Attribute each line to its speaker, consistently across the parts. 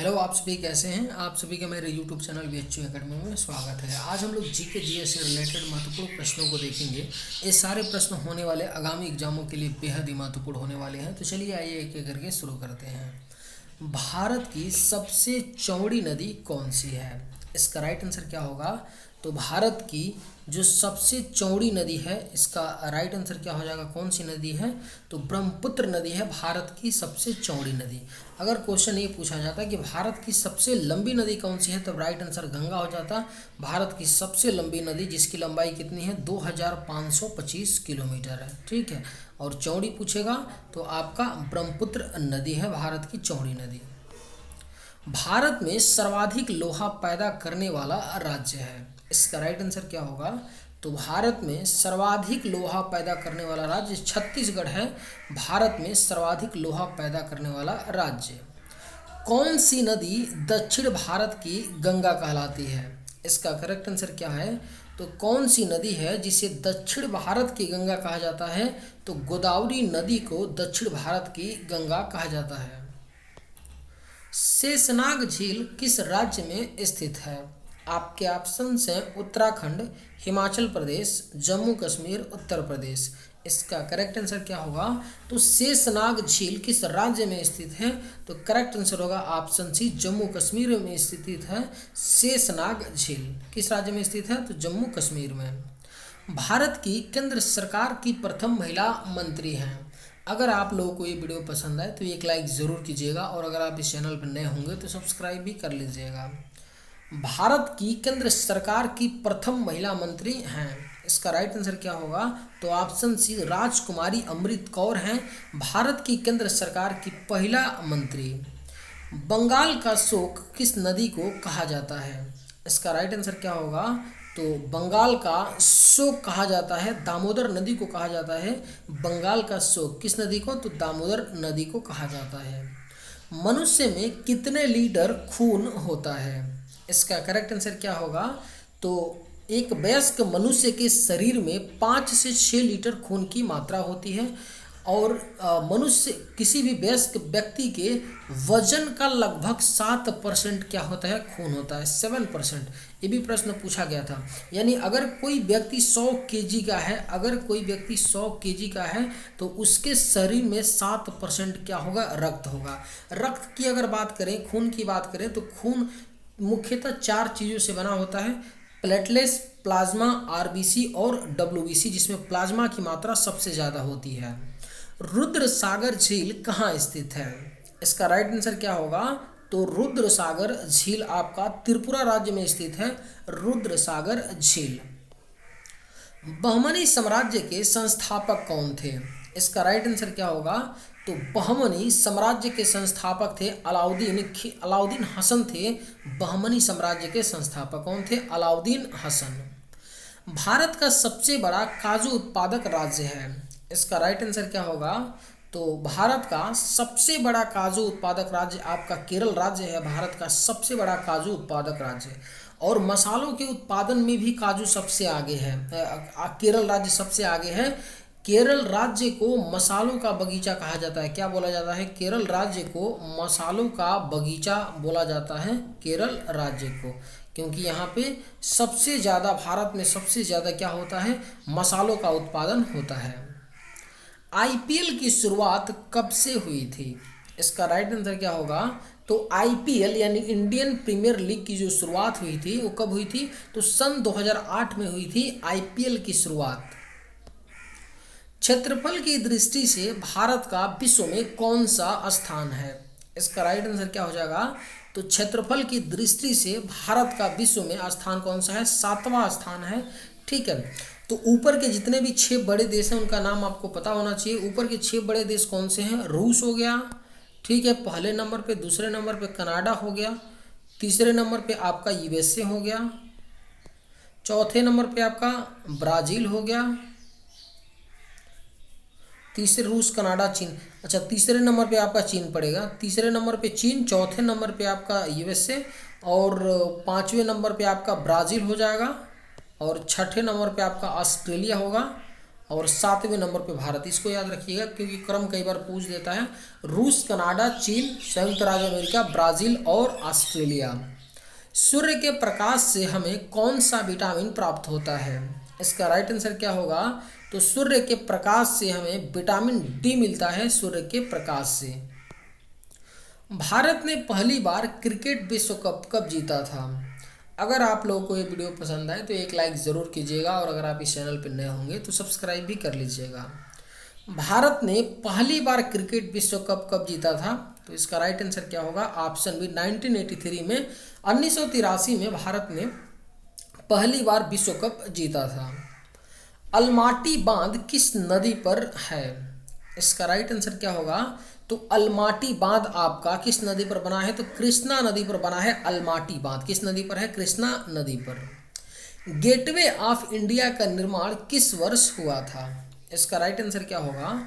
Speaker 1: Hello, आप सभी कैसे हैं। आप सभी का मेरे यूट्यूब चैनल बीएचयू एकेडमी में स्वागत है। आज हम लोग जीके जीएस से रिलेटेड महत्वपूर्ण प्रश्नों को देखेंगे। ये सारे प्रश्न होने वाले आगामी एग्जामों के लिए बेहद ही महत्वपूर्ण होने वाले हैं। तो चलिए आइए एक एक करके शुरू करते हैं। भारत की सबसे चौड़ी नदी कौन सी है? इसका राइट आंसर क्या होगा? तो भारत की जो सबसे चौड़ी नदी है, इसका राइट आंसर क्या हो जाएगा? कौन सी नदी है? तो ब्रह्मपुत्र नदी है भारत की सबसे चौड़ी नदी। अगर क्वेश्चन ये पूछा जाता कि भारत की सबसे लंबी नदी कौन सी है, तो राइट आंसर गंगा हो जाता। भारत की सबसे लंबी नदी जिसकी लंबाई कितनी है? 2525 किलोमीटर है। ठीक है। और चौड़ी पूछेगा तो आपका ब्रह्मपुत्र नदी है भारत की चौड़ी नदी। भारत में सर्वाधिक लोहा पैदा करने वाला राज्य है। इसका राइट आंसर क्या होगा? तो भारत में सर्वाधिक लोहा पैदा करने वाला राज्य छत्तीसगढ़ है। भारत में सर्वाधिक लोहा पैदा करने वाला राज्य। कौन सी नदी दक्षिण भारत की गंगा कहलाती है? इसका करेक्ट आंसर क्या है? तो कौन सी नदी है जिसे दक्षिण भारत की गंगा कहा जाता है? तो गोदावरी नदी को दक्षिण भारत की गंगा कहा जाता है। शेषनाग झील किस राज्य में स्थित है? आपके ऑप्शंस हैं उत्तराखंड, हिमाचल प्रदेश, जम्मू कश्मीर, उत्तर प्रदेश। इसका करेक्ट आंसर क्या होगा? तो शेषनाग झील किस राज्य में स्थित है? तो करेक्ट आंसर होगा ऑप्शन सी, जम्मू कश्मीर में स्थित है। शेषनाग झील किस राज्य में स्थित है? तो जम्मू कश्मीर में। भारत की केंद्र सरकार की प्रथम महिला मंत्री हैं। अगर आप लोगों को ये वीडियो पसंद आए तो एक लाइक ज़रूर कीजिएगा, और अगर आप इस चैनल पर नए होंगे तो सब्सक्राइब भी कर लीजिएगा। भारत की केंद्र सरकार की प्रथम महिला मंत्री हैं। इसका राइट आंसर क्या होगा? तो ऑप्शन सी, राजकुमारी अमृत कौर हैं भारत की केंद्र सरकार की पहला मंत्री। बंगाल का शोक किस नदी को कहा जाता है? इसका राइट आंसर क्या होगा? तो बंगाल का शोक कहा जाता है, दामोदर नदी को कहा जाता है। बंगाल का शोक किस नदी को? तो दामोदर नदी को कहा जाता है। मनुष्य में कितने लीटर खून होता है? इसका करेक्ट आंसर क्या होगा? तो एक वयस्क मनुष्य के शरीर में 5 से 6 लीटर खून की मात्रा होती है, और मनुष्य किसी भी वयस्क व्यक्ति के वजन का लगभग 7% क्या होता है? खून होता है, 7%। ये भी प्रश्न पूछा गया था। यानी अगर कोई व्यक्ति 100 केजी का है, अगर कोई व्यक्ति 100 केजी का है तो उसके शरीर में 7% क्या होगा? रक्त होगा। रक्त की अगर बात करें, खून की बात करें, तो खून मुख्यतः 4 चीज़ों से बना होता है: प्लेटलेट्स, प्लाज्मा, आरबीसी और डब्ल्यूबीसी, जिसमें प्लाज्मा की मात्रा सबसे ज़्यादा होती है। रुद्र सागर झील कहाँ स्थित है? इसका राइट आंसर क्या होगा? तो रुद्र सागर झील आपका त्रिपुरा राज्य में स्थित है। रुद्र सागर झील। बहमनी साम्राज्य के संस्थापक कौन थे? इसका राइट आंसर क्या होगा? तो बहमनी साम्राज्य के संस्थापक थे अलाउद्दीन हसन थे। बहमनी साम्राज्य के संस्थापक कौन थे? अलाउद्दीन हसन। भारत का सबसे बड़ा काजू उत्पादक राज्य है। इसका राइट आंसर क्या होगा? तो भारत का सबसे बड़ा काजू उत्पादक राज्य आपका केरल राज्य है। भारत का सबसे बड़ा काजू उत्पादक राज्य, और मसालों के उत्पादन में भी काजू सबसे आगे है। केरल राज्य सबसे आगे है। केरल राज्य को मसालों का बगीचा कहा जाता है। क्या बोला जाता है? केरल राज्य को मसालों का बगीचा बोला जाता है, केरल राज्य को, क्योंकि यहाँ पे सबसे ज़्यादा, भारत में सबसे ज़्यादा क्या होता है? मसालों का उत्पादन होता है। आईपीएल की शुरुआत कब से हुई थी? इसका राइट आंसर क्या होगा? तो आईपीएल यानी इंडियन प्रीमियर लीग की जो शुरुआत हुई थी वो कब हुई थी? तो सन 2008 में हुई थी आईपीएल की शुरुआत। क्षेत्रफल की दृष्टि से भारत का विश्व में कौन सा स्थान है? इसका राइट आंसर क्या हो जाएगा? तो क्षेत्रफल की दृष्टि से भारत का विश्व में स्थान कौन सा है? 7वां स्थान है। ठीक है। तो ऊपर के जितने भी 6 बड़े देश हैं उनका नाम आपको पता होना चाहिए। ऊपर के 6 बड़े देश कौन से हैं? रूस हो गया, ठीक है, पहले नंबर पे। दूसरे नंबर पे कनाडा हो गया। तीसरे नंबर पे आपका यूएसए हो गया। चौथे नंबर पे आपका ब्राज़ील हो गया। तीसरे रूस, कनाडा, चीन। अच्छा, तीसरे नंबर पे आपका चीन पड़ेगा। तीसरे नंबर पे चीन, चौथे नंबर पे आपका यूएसए, और 5वें नंबर पे आपका ब्राज़ील हो जाएगा, और 6ठे नंबर पे आपका ऑस्ट्रेलिया होगा, और 7वें नंबर पे भारत। इसको याद रखिएगा क्योंकि क्रम कई बार पूछ देता है। रूस, कनाडा, चीन, संयुक्त राज्य अमेरिका, ब्राजील और ऑस्ट्रेलिया। सूर्य के प्रकाश से हमें कौन सा विटामिन प्राप्त होता है? इसका राइट आंसर क्या होगा? तो सूर्य के प्रकाश से हमें विटामिन डी मिलता है, सूर्य के प्रकाश से। भारत ने पहली बार क्रिकेट विश्व कप कब जीता था? अगर आप लोगों को ये वीडियो पसंद आए तो एक लाइक ज़रूर कीजिएगा और अगर आप इस चैनल पर नए होंगे तो सब्सक्राइब भी कर लीजिएगा। भारत ने पहली बार क्रिकेट विश्व कप कब जीता था? तो इसका राइट आंसर क्या होगा? ऑप्शन बी 1983 में, 1983 में भारत ने पहली बार विश्व कप जीता था। अलमाटी बांध किस नदी पर है? इसका राइट आंसर क्या होगा? तो अलमाटी बांध आपका किस नदी पर बना है? तो कृष्णा नदी पर बना है अलमाटी बांध। किस नदी पर है? कृष्णा नदी पर। गेटवे ऑफ इंडिया का निर्माण किस वर्ष हुआ था? इसका राइट आंसर क्या होगा?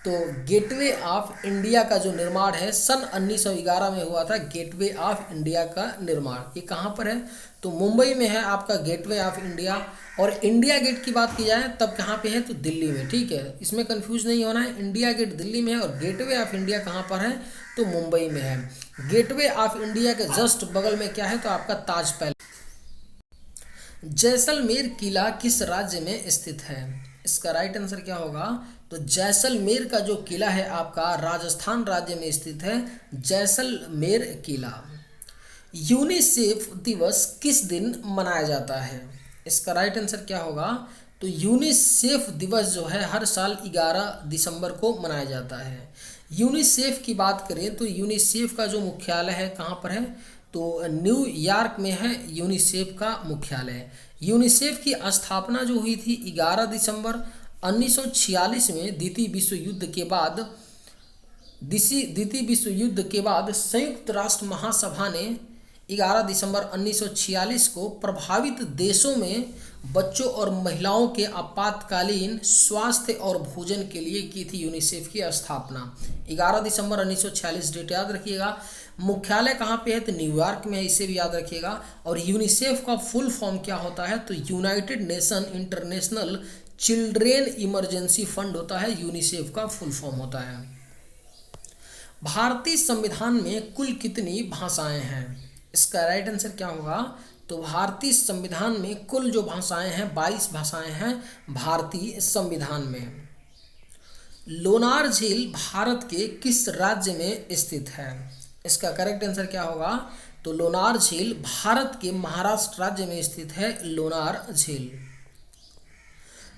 Speaker 1: तो गेटवे ऑफ इंडिया का जो निर्माण है सन 1911 में हुआ था। गेटवे ऑफ इंडिया का निर्माण ये कहाँ पर है? तो मुंबई में है आपका गेटवे ऑफ इंडिया। और इंडिया गेट की बात की जाए तब कहाँ पे है? तो दिल्ली में। ठीक है, इसमें कंफ्यूज नहीं होना है। इंडिया गेट दिल्ली में है और गेटवे ऑफ इंडिया कहाँ पर है? तो मुंबई में है। गेटवे ऑफ इंडिया के जस्ट बगल में क्या है? तो आपका ताज पैलेस। जैसलमेर किला किस राज्य में स्थित है? इसका राइट आंसर क्या होगा? तो जैसलमेर का जो किला है आपका राजस्थान राज्य में स्थित है, जैसलमेर किला। यूनिसेफ दिवस किस दिन मनाया जाता है? इसका राइट आंसर क्या होगा? तो यूनिसेफ दिवस जो है हर साल 11 दिसंबर को मनाया जाता है। यूनिसेफ की बात करें तो यूनिसेफ का जो मुख्यालय है कहाँ पर है? तो न्यूयॉर्क में है यूनिसेफ का मुख्यालय। यूनिसेफ की स्थापना जो हुई थी 11 दिसंबर 1946 में द्वितीय विश्व युद्ध के बाद संयुक्त राष्ट्र महासभा ने 11 दिसंबर 1946 को प्रभावित देशों में बच्चों और महिलाओं के आपातकालीन स्वास्थ्य और भोजन के लिए की थी यूनिसेफ की स्थापना। 11 दिसंबर 1946 डेट याद रखिएगा। मुख्यालय कहाँ पे है? तो न्यूयॉर्क में है, इसे भी याद रखिएगा। और यूनिसेफ का फुल फॉर्म क्या होता है? तो United nation international children emergency fund होता है, यूनिसेफ का फुल फॉर्म होता है। भारतीय संविधान में कुल कितनी भाषाएं हैं? इसका राइट आंसर क्या होगा? तो भारतीय संविधान में कुल जो भाषाएं हैं 22 भाषाएं हैं भारतीय संविधान में। लोनार झील भारत के किस राज्य में स्थित है? इसका करेक्ट आंसर क्या होगा? तो लोनार झील भारत के महाराष्ट्र राज्य में स्थित है, लोनार झील।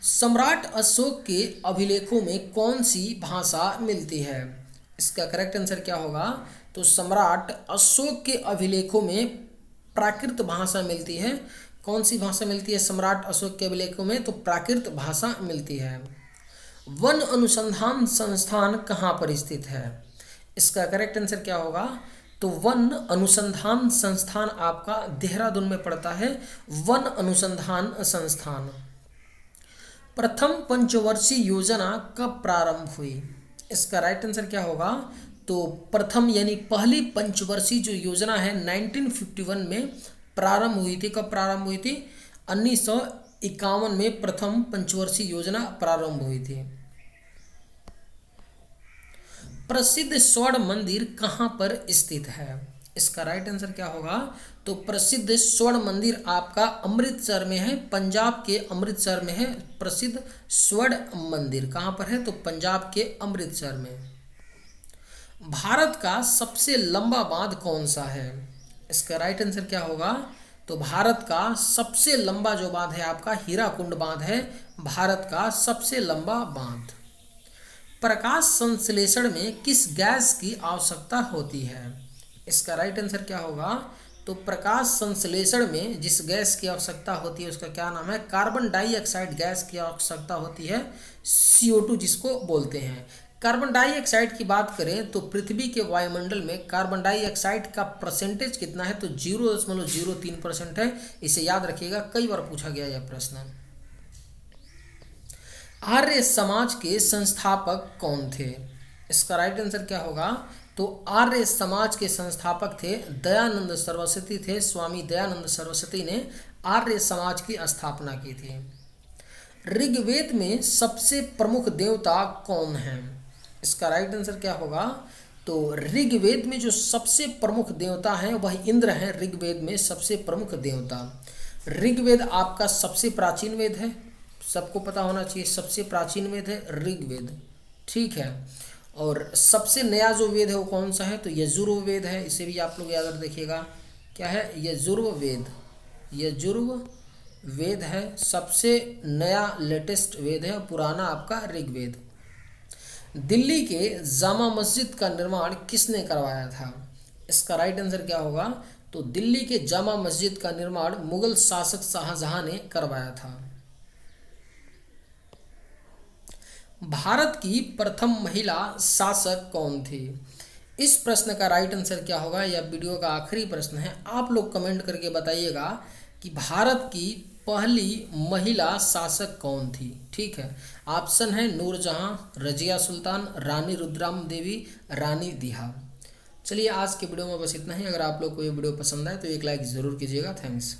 Speaker 1: सम्राट अशोक के अभिलेखों में कौन सी भाषा मिलती है? इसका करेक्ट आंसर क्या होगा? तो सम्राट अशोक के अभिलेखों में प्राकृत भाषा मिलती है। कौन सी भाषा मिलती है सम्राट अशोक के अभिलेखों में? तो प्राकृत भाषा मिलती है। वन अनुसंधान संस्थान कहाँ पर स्थित है? इसका करेक्ट आंसर क्या होगा? तो वन अनुसंधान संस्थान आपका देहरादून में पड़ता है, वन अनुसंधान संस्थान। प्रथम पंचवर्षीय योजना कब प्रारंभ हुई? इसका राइट आंसर क्या होगा? तो प्रथम यानी पहली पंचवर्षीय जो योजना है 1951 में प्रारंभ हुई थी। कब प्रारंभ हुई थी? 1951 में प्रथम पंचवर्षीय योजना प्रारंभ हुई थी। प्रसिद्ध स्वर्ण मंदिर कहाँ पर स्थित है? इसका राइट आंसर क्या होगा? तो प्रसिद्ध स्वर्ण मंदिर आपका अमृतसर में है, पंजाब के अमृतसर में है। प्रसिद्ध स्वर्ण मंदिर कहाँ पर है? तो पंजाब के अमृतसर में। भारत का सबसे लंबा बांध कौन सा है? इसका राइट आंसर क्या होगा? तो भारत का सबसे लंबा जो बांध है आपका हीराकुंड बांध है, भारत का सबसे लंबा बांध। प्रकाश संश्लेषण में किस गैस की आवश्यकता होती है? इसका राइट आंसर क्या होगा? तो प्रकाश संश्लेषण में जिस गैस की आवश्यकता होती है उसका क्या नाम है? कार्बन डाइऑक्साइड गैस की आवश्यकता होती है, CO2 जिसको बोलते हैं। कार्बन डाइऑक्साइड की बात करें तो पृथ्वी के वायुमंडल में कार्बन डाइऑक्साइड का परसेंटेज कितना है? तो 0.03% है। इसे याद रखिएगा, कई बार पूछा गया यह प्रश्न। आर्य समाज के संस्थापक कौन थे? इसका राइट आंसर क्या होगा? तो आर्य समाज के संस्थापक थे दयानंद सरस्वती थे। स्वामी दयानंद सरस्वती ने आर्य समाज की स्थापना की थी। ऋग्वेद में सबसे प्रमुख देवता कौन है? इसका राइट आंसर क्या होगा? तो ऋग्वेद में जो सबसे प्रमुख देवता हैं वह इंद्र हैं। ऋग्वेद में सबसे प्रमुख देवता। ऋग्वेद आपका सबसे प्राचीन वेद है, सबको पता होना चाहिए, सबसे प्राचीन वेद है ऋग्वेद, ठीक है। और सबसे नया जो वेद है वो कौन सा है? तो यजुर्वेद है। इसे भी आप लोग याद रख देखिएगा, क्या है? यजुर्वेद। यजुर्वेद है, सबसे नया लेटेस्ट वेद है। पुराना आपका ऋग्वेद। दिल्ली के जामा मस्जिद का निर्माण किसने करवाया था? इसका राइट आंसर क्या होगा? तो दिल्ली के जामा मस्जिद का निर्माण मुगल शासक शाहजहां ने करवाया था। भारत की प्रथम महिला शासक कौन थी? इस प्रश्न का राइट आंसर क्या होगा? यह वीडियो का आखिरी प्रश्न है। आप लोग कमेंट करके बताइएगा कि भारत की पहली महिला शासक कौन थी, ठीक है। ऑप्शन है नूरजहां, रजिया सुल्तान, रानी रुद्राम देवी, रानी दिहा। चलिए आज के वीडियो में बस इतना ही। अगर आप लोग को ये वीडियो पसंद आए तो एक लाइक ज़रूर कीजिएगा। थैंक्स।